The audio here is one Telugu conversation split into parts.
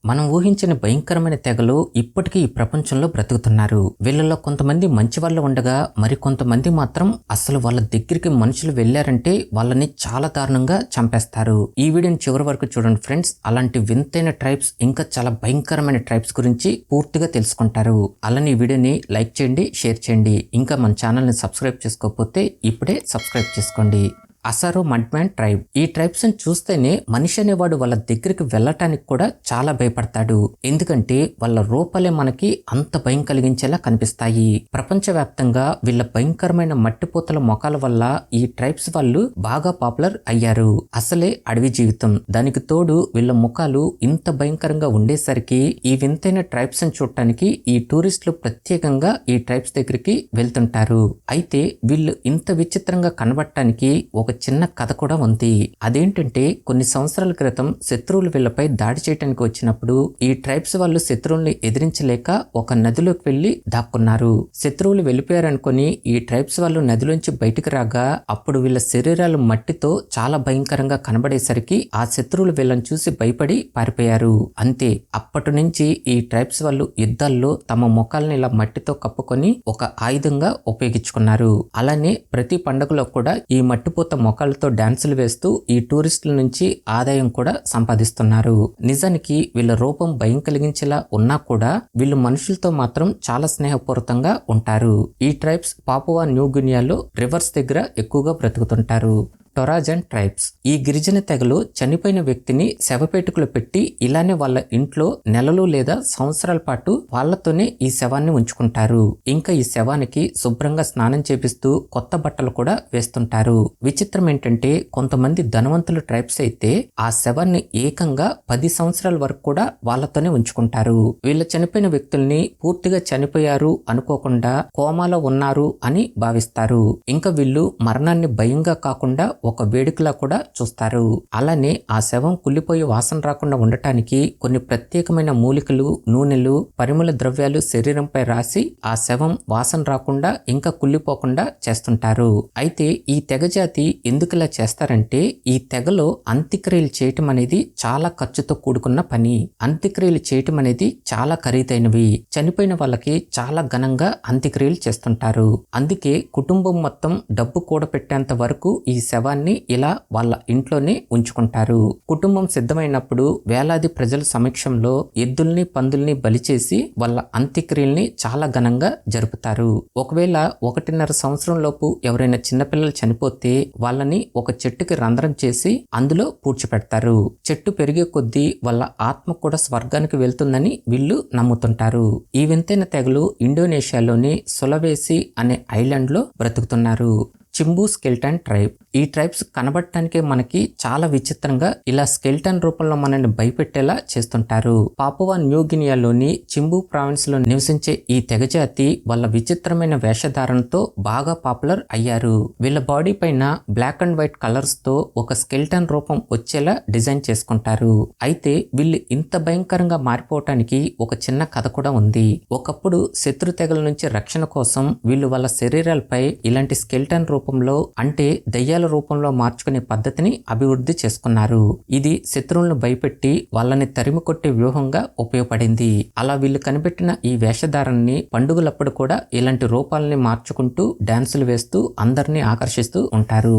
మనం ఊహించని భయంకరమైన తెగలు ఇప్పటికీ ఈ ప్రపంచంలో బ్రతుకుతున్నారు. వీళ్ళలో కొంతమంది మంచి వాళ్ళు ఉండగా మరికొంతమంది మాత్రం అసలు వాళ్ళ దగ్గరికి మనుషులు వెళ్ళారంటే వాళ్ళని చాలా దారుణంగా చంపేస్తారు. ఈ వీడియోని చివరి వరకు చూడండి ఫ్రెండ్స్. అలాంటి వింతైన ట్రైబ్స్ ఇంకా చాలా భయంకరమైన ట్రైబ్స్ గురించి పూర్తిగా తెలుసుకుంటారు. అలానే ఈ వీడియోని లైక్ చేయండి, షేర్ చేయండి. ఇంకా మన ఛానల్ని సబ్స్క్రైబ్ చేసుకోకపోతే ఇప్పుడే సబ్స్క్రైబ్ చేసుకోండి. అసారో మడ్మ్యాన్ ట్రైబ్. ఈ ట్రైబ్స్ ని చూస్తేనే మనిషి అనేవాడు వాళ్ళ దగ్గరికి వెళ్ళటానికి కూడా చాలా భయపడతాడు. ఎందుకంటే వాళ్ళ రూపాలే మనకి అంత భయం కలిగించేలా కనిపిస్తాయి. ప్రపంచవ్యాప్తంగా వీళ్ళ భయంకరమైన మట్టిపోతల మొఖాల వల్ల ఈ ట్రైబ్స్ వాళ్ళు బాగా పాపులర్ అయ్యారు. అసలే అడవి జీవితం, దానికి తోడు వీళ్ళ ముఖాలు ఇంత భయంకరంగా ఉండేసరికి ఈ వింతైన ట్రైబ్స్ ని చూడటానికి ఈ టూరిస్టులు ప్రత్యేకంగా ఈ ట్రైబ్స్ దగ్గరికి వెళ్తుంటారు. అయితే వీళ్ళు ఇంత విచిత్రంగా కనబడటానికి ఒక చిన్న కథ కూడా ఉంది. అదేంటంటే కొన్ని సంవత్సరాల క్రితం శత్రువులు వీళ్ళపై దాడి చేయడానికి వచ్చినప్పుడు ఈ ట్రైబ్స్ వాళ్ళు శత్రువుల్ని ఎదిరించలేక ఒక నదిలోకి వెళ్లి దాక్కున్నారు. శత్రువులు వెళ్ళిపోయారనుకుని ఈ ట్రైబ్స్ వాళ్ళు నదిలోంచి బయటకు రాగా అప్పుడు వీళ్ళ శరీరాలు మట్టితో చాలా భయంకరంగా కనబడేసరికి ఆ శత్రువులు వీళ్ళని చూసి భయపడి పారిపోయారు. అంతే, అప్పటి నుంచి ఈ ట్రైబ్స్ వాళ్ళు యుద్ధాల్లో తమ ముఖాలను ఇలా మట్టితో కప్పుకొని ఒక ఆయుధంగా ఉపయోగించుకున్నారు. అలానే ప్రతి పండుగలో కూడా ఈ మట్టిపోత మొఖాలతో డాన్సులు వేస్తూ ఈ టూరిస్టుల నుంచి ఆదాయం కూడా సంపాదిస్తున్నారు. నిజానికి వీళ్ళ రూపం భయం కలిగించేలా ఉన్నా కూడా వీళ్ళు మనుషులతో మాత్రం చాలా స్నేహపూర్వకంగా ఉంటారు. ఈ ట్రైబ్స్ పాపువా న్యూ గినియాలో రివర్స్ దగ్గర ఎక్కువగా బ్రతుకుతుంటారు. టొరాజన్ ట్రైబ్స్. ఈ గిరిజన తెగలు చనిపోయిన వ్యక్తిని శవపేటికలో పెట్టి ఇలానే వాళ్ళ ఇంట్లో నెలలు లేదా సంవత్సరాల పాటు వాళ్లతోనే ఈ శవాన్ని ఉంచుకుంటారు. ఇంకా ఈ శవానికి శుభ్రంగా స్నానం చేపిస్తూ కొత్త బట్టలు కూడా వేస్తుంటారు. విచిత్రం ఏంటంటే కొంతమంది ధనవంతుల ట్రైబ్స్ అయితే ఆ శవాన్ని ఏకంగా 10 సంవత్సరాల వరకు కూడా వాళ్లతోనే ఉంచుకుంటారు. వీళ్ళ చనిపోయిన వ్యక్తుల్ని పూర్తిగా చనిపోయారు అనుకోకుండా కోమాలో ఉన్నారు అని భావిస్తారు. ఇంకా వీళ్ళు మరణాన్ని భయంగా కాకుండా ఒక వేడుకలా కూడా చూస్తారు. అలానే ఆ శవం కుళ్ళిపోయి వాసన రాకుండా ఉండటానికి కొన్ని ప్రత్యేకమైన మూలికలు, నూనెలు, పరిమళ ద్రవ్యాలు శరీరంపై రాసి ఆ శవం వాసన రాకుండా ఇంకా కుళ్ళిపోకుండా చేస్తుంటారు. అయితే ఈ తెగ జాతి ఎందుకు ఇలా చేస్తారంటే ఈ తెగలో అంత్యక్రియలు చేయటం అనేది చాలా ఖర్చుతో కూడుకున్న పని. అంత్యక్రియలు చేయటం అనేది చాలా ఖరీదైనవి. చనిపోయిన వాళ్ళకి చాలా ఘనంగా అంత్యక్రియలు చేస్తుంటారు. అందుకే కుటుంబం మొత్తం డబ్బు కూడబెట్టేంత వరకు ఈ శవాన్ని ఇలా వాళ్ళ ఇంట్లోనే ఉంచుకుంటారు. కుటుంబం సిద్ధమైనప్పుడు వేలాది ప్రజల సమక్షంలో ఎద్దుల్ని, పందుల్ని బలి చేసి వాళ్ళ అంత్యక్రియల్ని చాలా ఘనంగా జరుపుతారు. ఒకవేళ 1.5 సంవత్సరం లోపు ఎవరైనా చిన్నపిల్లలు చనిపోతే వాళ్ళని ఒక చెట్టుకి రంధ్రం చేసి అందులో పూడ్చిపెడతారు. చెట్టు పెరిగే కొద్దీ వాళ్ళ ఆత్మ కూడా స్వర్గానికి వెళ్తుందని వీళ్ళు నమ్ముతుంటారు. ఈ వింతైన తెగలు ఇండోనేషియాలోని సులవేసి అనే ఐలాండ్ లో బ్రతుకుతున్నారు. చింబు స్కెల్టన్ ట్రైబ్. ఈ ట్రైబ్స్ కనబడటానికే మనకి చాలా విచిత్రంగా ఇలా స్కెల్టన్ రూపంలో మనల్ని భయపెట్టేలా చేస్తుంటారు. పాపువా న్యూ గినియాలోని చింబు ప్రావిన్స్ లో నివసించే ఈ తెగజాతి వాళ్ళ విచిత్రమైన వేషధారణతో బాగా పాపులర్ అయ్యారు. వీళ్ళ బాడీ పైన బ్లాక్ అండ్ వైట్ కలర్స్ తో ఒక స్కెల్టన్ రూపం వచ్చేలా డిజైన్ చేసుకుంటారు. అయితే వీళ్ళు ఇంత భయంకరంగా మారిపోవటానికి ఒక చిన్న కథ కూడా ఉంది. ఒకప్పుడు శత్రు తెగల నుంచి రక్షణ కోసం వీళ్ళు వాళ్ళ శరీరాలపై ఇలాంటి స్కెల్టన్ రూపంలో అంటే దయ్యాల రూపంలో మార్చుకునే పద్ధతిని అభివృద్ధి చేసుకున్నారు. ఇది శత్రువులను భయపెట్టి వాళ్ళని తరిమి కొట్టే వ్యూహంగా ఉపయోగపడింది. అలా వీళ్ళు కనిపెట్టిన ఈ వేషధారణని పండుగలప్పుడు కూడా ఇలాంటి రూపాలని మార్చుకుంటూ డాన్సులు వేస్తూ అందరినీ ఆకర్షిస్తూ ఉంటారు.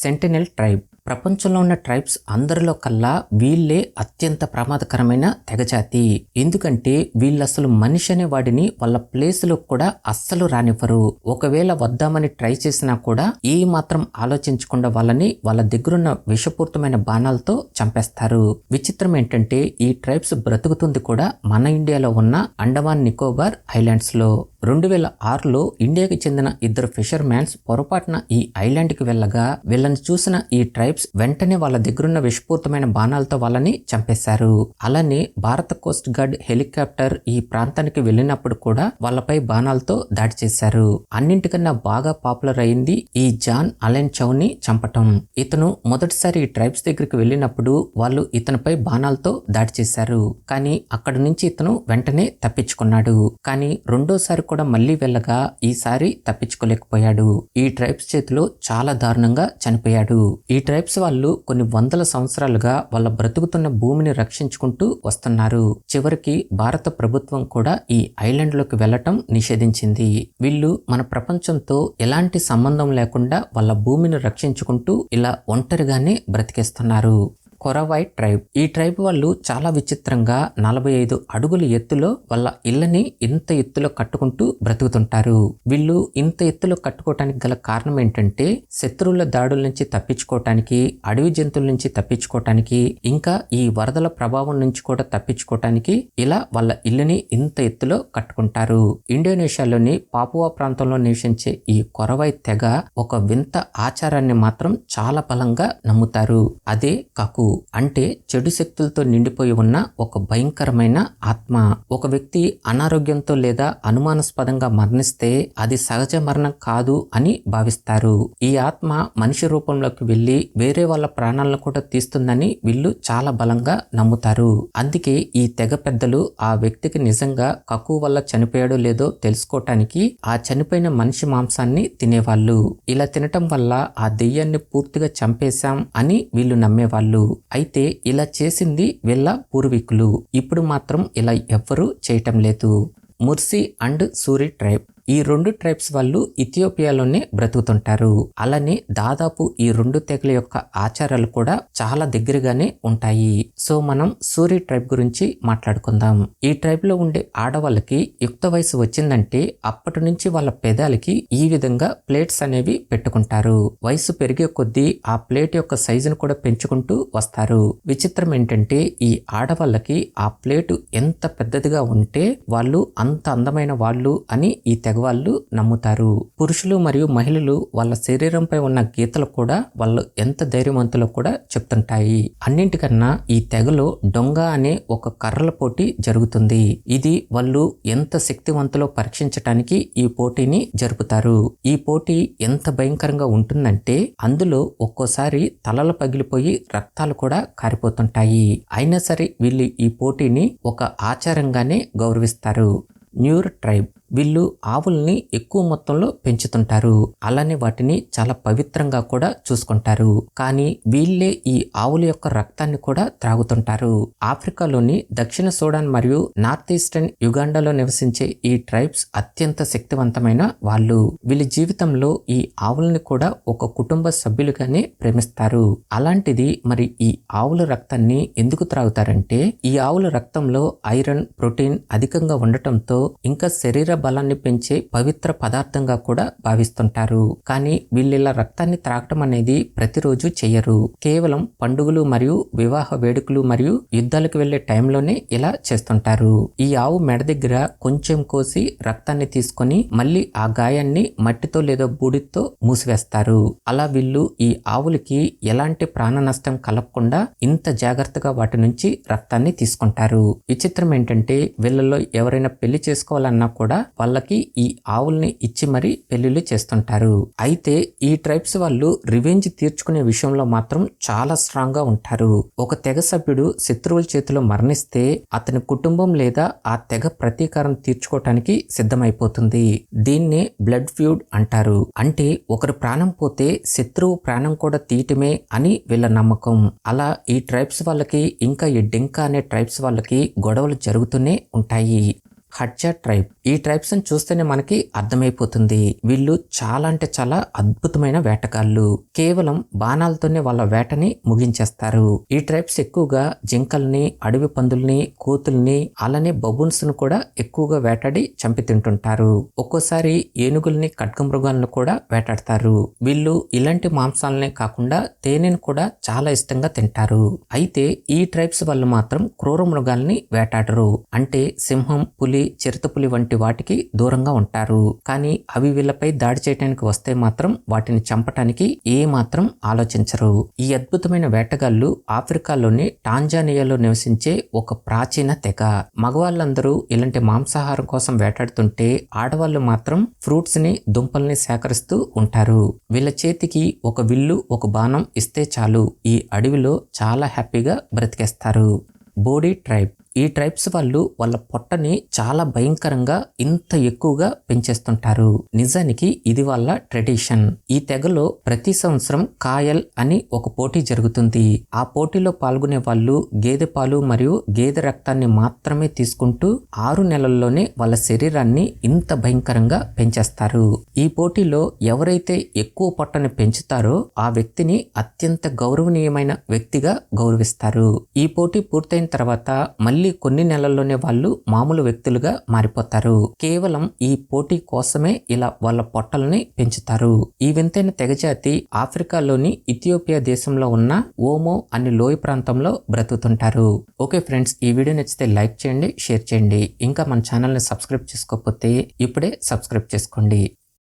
Sentinel tribe. ప్రపంచంలో ఉన్న ట్రైబ్స్ అందరిలో కల్లా వీళ్ళే అత్యంత ప్రమాదకరమైన తెగజాతి. ఎందుకంటే వీళ్ళు అసలు మనిషి అనే వాడిని వాళ్ళ ప్లేసులో కూడా అస్సలు రానివ్వరు. ఒకవేళ వద్దామని ట్రై చేసినా కూడా ఏ మాత్రం ఆలోచించకుండా వాళ్ళని వాళ్ళ దగ్గరున్న విషపూరితమైన బాణాలతో చంపేస్తారు. విచిత్రం ఏంటంటే ఈ ట్రైబ్స్ బ్రతుకుతుంది కూడా మన ఇండియాలో ఉన్న అండమాన్ నికోబార్ ఐలాండ్స్ లో. 2006లో ఇండియాకి చెందిన 2 ఫిషర్ మ్యాన్స్ పొరపాటున ఈ ఐలాండ్ కి వెళ్ళగా వీళ్ళని చూసిన ఈ ట్రైబ్స్ వెంటనే వాళ్ళ దగ్గరున్న విషపూరితమైన బాణాలతో వాళ్ళని చంపేశారు. అలానే భారత కోస్ట్ గార్డ్ హెలికాప్టర్ ఈ ప్రాంతానికి వెళ్ళినప్పుడు కూడా వాళ్ళపై బాణాలతో దాడి చేశారు. అన్నింటికన్నా బాగా పాపులర్ అయింది ఈ జాన్ అలెన్ చౌని చంపటం. ఇతను మొదటిసారి ఈ ట్రైబ్స్ దగ్గరికి వెళ్ళినప్పుడు వాళ్ళు ఇతనిపై బాణాలతో దాడి చేశారు. కానీ అక్కడి నుంచి ఇతను వెంటనే తప్పించుకున్నాడు. కానీ రెండోసారి కూడా మళ్ళీ వెళ్ళగా ఈసారి తప్పించుకోలేకపోయాడు. ఈ ట్రైబ్స్ చేతిలో చాలా దారుణంగా చనిపోయాడు. ఈ ట్రైబ్స్ వాళ్ళు కొన్ని వందల సంవత్సరాలుగా వాళ్ళ బ్రతుకుతున్న భూమిని రక్షించుకుంటూ వస్తున్నారు. చివరికి భారత ప్రభుత్వం కూడా ఈ ఐలాండ్ లోకి వెళ్లటం నిషేధించింది. వీళ్ళు మన ప్రపంచంతో ఎలాంటి సంబంధం లేకుండా వాళ్ళ భూమిని రక్షించుకుంటూ ఇలా ఒంటరిగానే బ్రతికేస్తున్నారు. కొరవాయ్ ట్రైబ్. ఈ ట్రైబ్ వాళ్ళు చాలా విచిత్రంగా 45 అడుగుల ఎత్తులో వాళ్ళ ఇళ్ళని ఇంత ఎత్తులో కట్టుకుంటూ బ్రతుకుతుంటారు. వీళ్ళు ఇంత ఎత్తులో కట్టుకోవటానికి గల కారణం ఏంటంటే శత్రువుల దాడుల నుంచి తప్పించుకోవటానికి, అడవి జంతువుల నుంచి తప్పించుకోవటానికి, ఇంకా ఈ వరదల ప్రభావం నుంచి కూడా తప్పించుకోవటానికి ఇలా వాళ్ళ ఇళ్ళని ఇంత ఎత్తులో కట్టుకుంటారు. ఇండోనేషియాలోని పాపువా ప్రాంతంలో నివసించే ఈ కొరవాయ్ తెగ ఒక వింత ఆచారాన్ని మాత్రం చాలా బలంగా నమ్ముతారు. అదే కకు. అంటే చెడు శక్తులతో నిండిపోయి ఉన్న ఒక భయంకరమైన ఆత్మ. ఒక వ్యక్తి అనారోగ్యంతో లేదా అనుమానాస్పదంగా మరణిస్తే అది సహజ మరణం కాదు అని భావిస్తారు. ఈ ఆత్మ మనిషి రూపంలోకి వెళ్లి వేరే వాళ్ళ ప్రాణాలను కూడా తీస్తుందని వీళ్ళు చాలా బలంగా నమ్ముతారు. అందుకే ఈ తెగ పెద్దలు ఆ వ్యక్తికి నిజంగా కకు వల్ల చనిపోయాడో లేదో తెలుసుకోవటానికి ఆ చనిపోయిన మనిషి మాంసాన్ని తినేవాళ్ళు. ఇలా తినటం వల్ల ఆ దెయ్యాన్ని పూర్తిగా చంపేశాం అని వీళ్ళు నమ్మేవాళ్ళు. అయితే ఇలా చేసింది వీళ్ళ పూర్వీకులు. ఇప్పుడు మాత్రం ఇలా ఎవ్వరూ చేయటం లేదు. Mursi and Suri tribe. ఈ రెండు ట్రైబ్స్ వాళ్ళు ఇథియోపియాలోనే బ్రతుకుతుంటారు. అలానే దాదాపు ఈ రెండు తెగల యొక్క ఆచారాలు కూడా చాలా దగ్గరగానే ఉంటాయి. సో మనం సూరి ట్రైబ్ గురించి మాట్లాడుకుందాం. ఈ ట్రైబ్ లో ఉండే ఆడవాళ్ళకి యుక్త వయసు వచ్చిందంటే అప్పటి నుంచి వాళ్ళ పెదాలకి ఈ విధంగా ప్లేట్స్ అనేవి పెట్టుకుంటారు. వయసు పెరిగే కొద్దీ ఆ ప్లేట్ యొక్క సైజును కూడా పెంచుకుంటూ వస్తారు. విచిత్రం ఏంటంటే ఈ ఆడవాళ్ళకి ఆ ప్లేటు ఎంత పెద్దదిగా ఉంటే వాళ్ళు అంత అందమైన వాళ్ళు అని ఈ తెగవాళ్ళు నమ్ముతారు. పురుషులు మరియు మహిళలు వాళ్ళ శరీరంపై ఉన్న గీతలు కూడా వాళ్ళు ఎంత ధైర్యవంతులో కూడా చెప్తుంటాయి. అన్నింటికన్నా ఈ తెగలో డొంగ అనే ఒక కర్రల పోటీ జరుగుతుంది. ఇది వాళ్ళు ఎంత శక్తివంతులో పరీక్షించటానికి ఈ పోటీని జరుపుతారు. ఈ పోటీ ఎంత భయంకరంగా ఉంటుందంటే అందులో ఒక్కోసారి తలలు పగిలిపోయి రక్తాలు కూడా కారిపోతుంటాయి. అయినా సరే వీళ్ళు ఈ పోటీని ఒక ఆచారంగానే గౌరవిస్తారు. Newer tribe. వీళ్ళు ఆవుల్ని ఎక్కువ మొత్తంలో పెంచుతుంటారు. అలానే వాటిని చాలా పవిత్రంగా కూడా చూసుకుంటారు. కానీ వీళ్ళే ఈ ఆవుల యొక్క రక్తాన్ని కూడా త్రాగుతుంటారు. ఆఫ్రికాలోని దక్షిణ సూడాన్ మరియు నార్త్ ఈస్టర్న్ యుగాండాలో నివసించే ఈ ట్రైబ్స్ అత్యంత శక్తివంతమైన వాళ్ళు. వీళ్ళ జీవితంలో ఈ ఆవుల్ని కూడా ఒక కుటుంబ సభ్యులుగానే ప్రేమిస్తారు. అలాంటిది మరి ఈ ఆవుల రక్తాన్ని ఎందుకు త్రాగుతారంటే ఈ ఆవుల రక్తంలో ఐరన్, ప్రోటీన్ అధికంగా ఉండటంతో ఇంకా శరీర బలాన్ని పెంచే పవిత్ర పదార్థంగా కూడా భావిస్తుంటారు. కానీ వీళ్ళ రక్తాన్ని త్రాగటం అనేది ప్రతిరోజు చెయ్యరు. కేవలం పండుగలు మరియు వివాహ వేడుకలు మరియు యుద్ధాలకు వెళ్లే టైంలోనే ఇలా చేస్తుంటారు. ఈ ఆవు మెడ దగ్గర కొంచెం కోసి రక్తాన్ని తీసుకొని మళ్ళీ ఆ గాయాన్ని మట్టితో లేదా బూడితో మూసివేస్తారు. అలా వీళ్ళు ఈ ఆవులకి ఎలాంటి ప్రాణ నష్టం కలగకుండా ఇంత జాగ్రత్తగా వాటి నుంచి రక్తాన్ని తీసుకుంటారు. విచిత్రం ఏంటంటే వీళ్ళలో ఎవరైనా పెళ్లి చేసుకోవాలన్నా కూడా వాళ్ళకి ఈ ఆవుల్ని ఇచ్చి మరీ పెళ్లిళ్ళు చేస్తుంటారు. అయితే ఈ ట్రైబ్స్ వాళ్ళు రివెంజ్ తీర్చుకునే విషయంలో మాత్రం చాలా స్ట్రాంగ్ గా ఉంటారు. ఒక తెగ సభ్యుడు శత్రువుల చేతిలో మరణిస్తే అతని కుటుంబం లేదా ఆ తెగ ప్రతీకారం తీర్చుకోవటానికి సిద్ధమైపోతుంది. దీన్నే బ్లడ్ ఫ్యూడ్ అంటారు. అంటే ఒకరి ప్రాణం పోతే శత్రువు ప్రాణం కూడా తీయటమే అని వీళ్ళ నమ్మకం. అలా ఈ ట్రైబ్స్ వాళ్ళకి ఇంకా ఈ డెంకా అనే ట్రైబ్స్ వాళ్ళకి గొడవలు జరుగుతూనే ఉంటాయి. హడ్జా ట్రైబ్. ఈ ట్రైబ్స్ ని చూస్తేనే మనకి అర్థమైపోతుంది. వీళ్ళు చాలా అంటే చాలా అద్భుతమైన వేటగాళ్ళు. కేవలం బాణాలతోనే వాళ్ళ వేటని ముగించేస్తారు. ఈ ట్రైబ్స్ ఎక్కువగా జింకల్ని, అడవి పందుల్ని, కోతుల్ని, అలానే బబూన్స్ ను కూడా ఎక్కువగా వేటాడి చంపి తింటుంటారు. ఒక్కోసారి ఏనుగుల్ని, ఖడ్గమృగాలను కూడా వేటాడతారు. వీళ్ళు ఇలాంటి మాంసాలనే కాకుండా తేనెను కూడా చాలా ఇష్టంగా తింటారు. అయితే ఈ ట్రైబ్స్ వాళ్ళు మాత్రం క్రూర మృగాల్ని వేటాడరు. అంటే సింహం, పులి, చిరుతపులి వంటి వాటికి దూరంగా ఉంటారు. కానీ అవి వీళ్ళపై దాడి చేయడానికి వస్తే మాత్రం వాటిని చంపటానికి ఏ మాత్రం ఆలోచించరు. ఈ అద్భుతమైన వేటగాళ్ళు ఆఫ్రికాలోని టాంజానియాలో నివసించే ఒక ప్రాచీన తెగ. మగవాళ్ళందరూ ఇలాంటి మాంసాహారం కోసం వేటాడుతుంటే ఆడవాళ్ళు మాత్రం ఫ్రూట్స్ ని, దుంపల్ని సేకరిస్తూ ఉంటారు. వీళ్ళ చేతికి ఒక విల్లు, ఒక బాణం ఇస్తే చాలు ఈ అడవిలో చాలా హ్యాపీగా బ్రతికేస్తారు. Bodi tribe. ఈ ట్రైబ్స్ వాళ్ళు వాళ్ళ పొట్టని చాలా భయంకరంగా ఇంత ఎక్కువగా పెంచేస్తుంటారు. నిజానికి ఇది వాళ్ళ ట్రెడిషన్. ఈ తెగలో ప్రతి సంవత్సరం కాయల్ అని ఒక పోటీ జరుగుతుంది. ఆ పోటీలో పాల్గొనే వాళ్ళు గేదె పాలు మరియు గేదె రక్తాన్ని మాత్రమే తీసుకుంటూ 6 నెలల్లోనే వాళ్ళ శరీరాన్ని ఇంత భయంకరంగా పెంచేస్తారు. ఈ పోటీలో ఎవరైతే ఎక్కువ పొట్టని పెంచుతారో ఆ వ్యక్తిని అత్యంత గౌరవనీయమైన వ్యక్తిగా గౌరవిస్తారు. ఈ పోటీ పూర్తయిన తర్వాత మళ్ళీ కొన్ని నెలల్లోనే వాళ్ళు మామూలు వ్యక్తులుగా మారిపోతారు. కేవలం ఈ పోటీ కోసమే ఇలా వాళ్ళ పొట్టల్ని పెంచుతారు. ఈ వింతైన తెగజాతి ఆఫ్రికాలోని ఇథియోపియా దేశంలో ఉన్న ఓమో అనే లోయ ప్రాంతంలో బ్రతుకుతుంటారు. ఓకే ఫ్రెండ్స్, ఈ వీడియో నచ్చితే లైక్ చేయండి, షేర్ చేయండి. ఇంకా మన ఛానల్ని సబ్స్క్రైబ్ చేసుకోకపోతే ఇప్పుడే సబ్స్క్రైబ్ చేసుకోండి.